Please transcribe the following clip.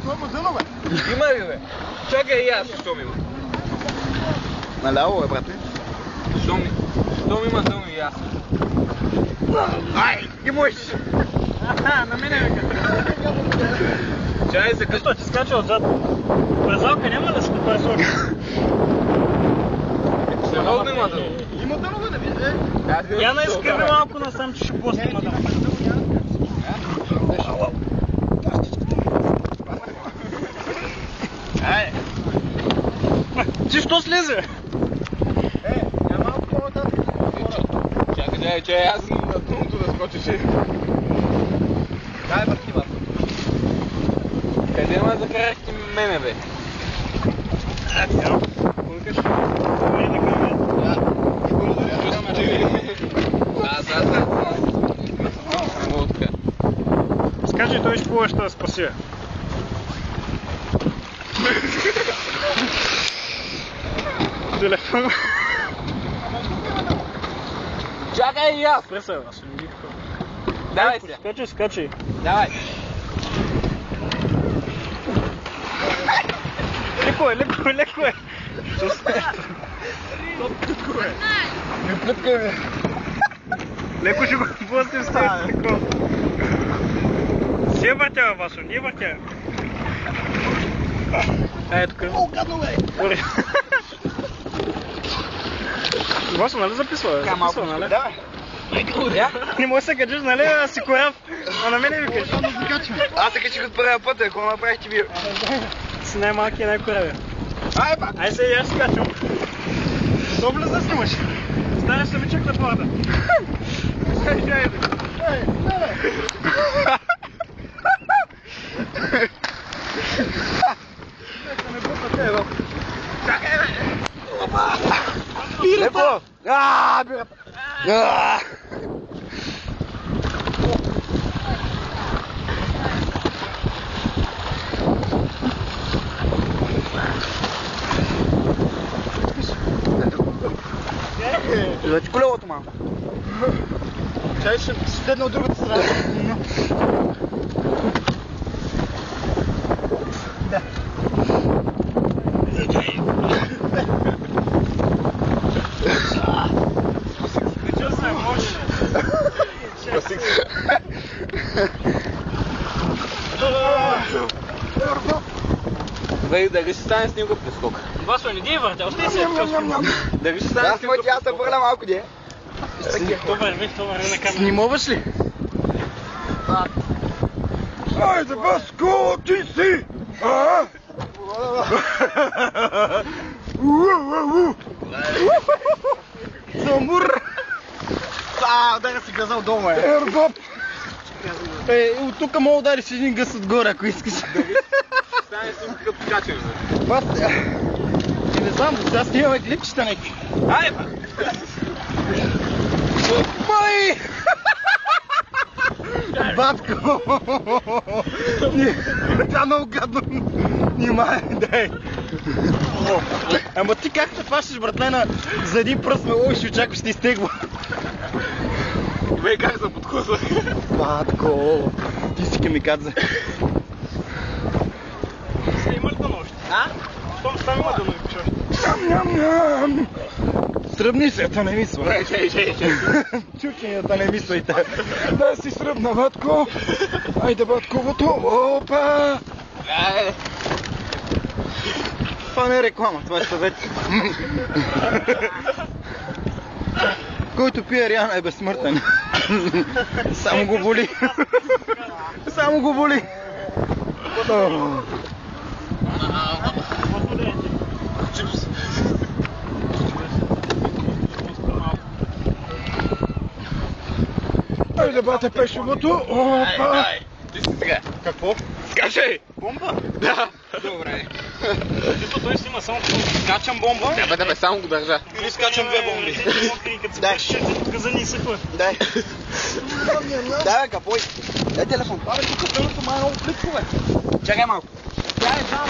Много зъно, бе. Има ли, бе? Чакай и аз, щом има. Наляво, бе, брате. Щом има зъно и аз. Ай, ти можеш. На мене века. Чай се като... Що, ти скача отзад? Презалка няма ли ще презалка? Сериозно има зъно. Има дъно, бе, да видиш. Я наискърви малко насам, че ще пусне мадам. Ай. Ти що слезе? Я малко по-нататък. Чакай, аз на дъното да скочиш. Дай, върти, бе. Къде ме закарахте мене, бе? Скажи, той ще повече да спаси. Телефон. Чакай и аз! Пресъл, аз не ги такова. Давай сега. Скачай. Давай. Леко е. Не плъткай, бе. Леко ще го пустим с тези такова. Си е въртява, Васо, не е въртява. Ай, тук. О, гадно, бе. Васо, нали записва? Записва, нали? Да, бе. Не може да се качиш, нали? А си корав. А на мене викаш. Аз се качих от първия път, ако направихте вие. Си най-малки и най-коравия. Ай, ба! Ай се и аз си качвам. То влиза снимаш. Станеш самичък на плата. Ей, чакай, бе! Леко! Ааа, бе! Излъчи колелото малко. Чай ще седна от другата страна. Да. Качил се, може. Бе, дали ще стане снега прескок? Васо, не ги въртя, още си Дали ще стане Аз снега моите аз да върна малко, де. То върви на камера. Снимаваш ли? Айде, Баско, ти си! Самур! Да си газал дома, е. Ербоп! От тук мога да удариш един гъс отгоре, ако искаш. Стане снега като качен, бе. Не знам, сега снимаме клипчета неки. Ай, бе! Май! Батко! Това много гадно. Нимай, дай. Ама ти как се фащаш, братлена, за един пръст ме лови, ще очакваш да изтегва. Бе, как се подкусвах? Батко! Ти си камикадзе. Има ли да нощ? Щом става има да нощ още. Ням-ням-ням! Сръбни се, да не мисва. Чай. Чученията не мисвайте. Да си сръбна, батко. Айде, батковото. Опа! Това не е реклама, това е съвет. Който пие Риана е безсмъртен. Само го боли. Само го боли. Айде, бате, пешовото. Опа! Ти си сега. Какво? Скачай! Бомба? Да. Добре. Защото той си има само скачам бомба. Да, бе, само го държа. Или скачам две бомби. Дай. Тук за ни изсъхва. Дай. Дай, бе, капой. Дай телефон. Абе, тук дъното ма е много плитко, бе. Чакай малко. Дай,